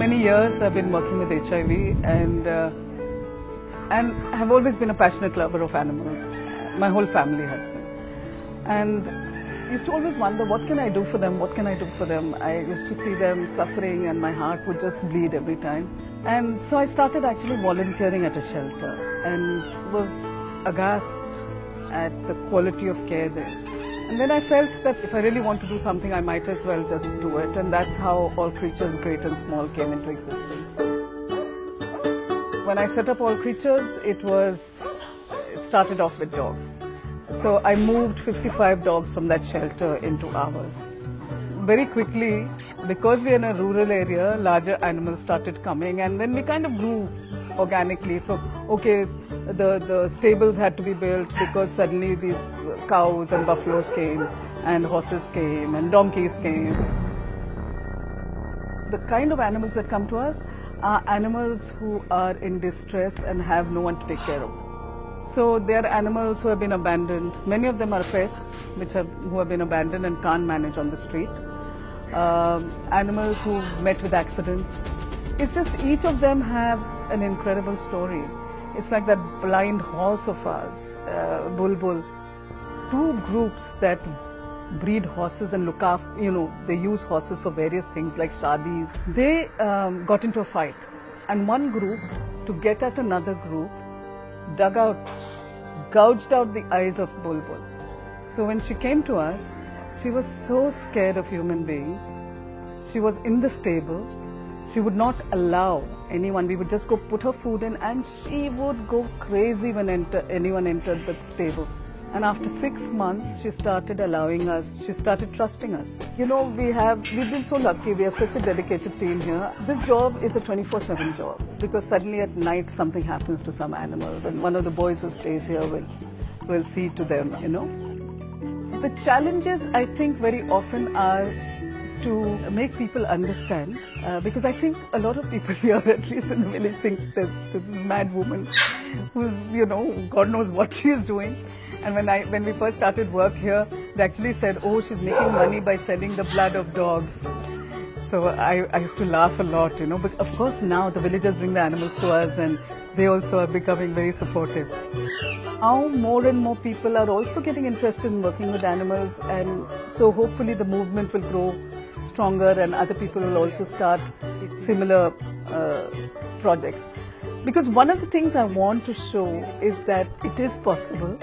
many years I've been working with HIV and have always been a passionate lover of animals. My whole family has been. And I used to always wonder, what can I do for them? What can I do for them? I used to see them suffering and my heart would just bleed every time. And so I started actually volunteering at a shelter and was aghast at the quality of care there. And then I felt that if I really want to do something, I might as well just do it. And that's how All Creatures Great and Small came into existence. When I set up All Creatures, it started off with dogs. So I moved 55 dogs from that shelter into ours. Very quickly, because we're in a rural area, larger animals started coming, and then we kind of grew organically. So, okay, the stables had to be built because suddenly these cows and buffaloes came, and horses came, and donkeys came. The kind of animals that come to us are animals who are in distress and have no one to take care of. So they are animals who have been abandoned. Many of them are pets who have been abandoned and can't manage on the street. Animals who met with accidents. It's just each of them have an incredible story. It's like that blind horse of ours, Bulbul. Two groups that breed horses and look after, they use horses for various things like shadis. They got into a fight, and one group, to get at another group, gouged out the eyes of Bulbul. So when she came to us, she was so scared of human beings. She was in the stable. She would not allow anyone. We would just go put her food in, and she would go crazy when anyone entered the stable. And after 6 months, she started allowing us, she started trusting us. We've been so lucky, we have such a dedicated team here. This job is a 24/7 job, because suddenly at night something happens to some animal, and one of the boys who stays here will see to them, The challenges, I think, very often are to make people understand, because I think a lot of people here, at least in the village, think there's this mad woman who's, God knows what she is doing. And when we first started work here, they actually said, oh, she's making money by selling the blood of dogs. So I used to laugh a lot, But of course now the villagers bring the animals to us, and they also are becoming very supportive. Now more and more people are also getting interested in working with animals, and so hopefully the movement will grow stronger and other people will also start similar projects. Because one of the things I want to show is that it is possible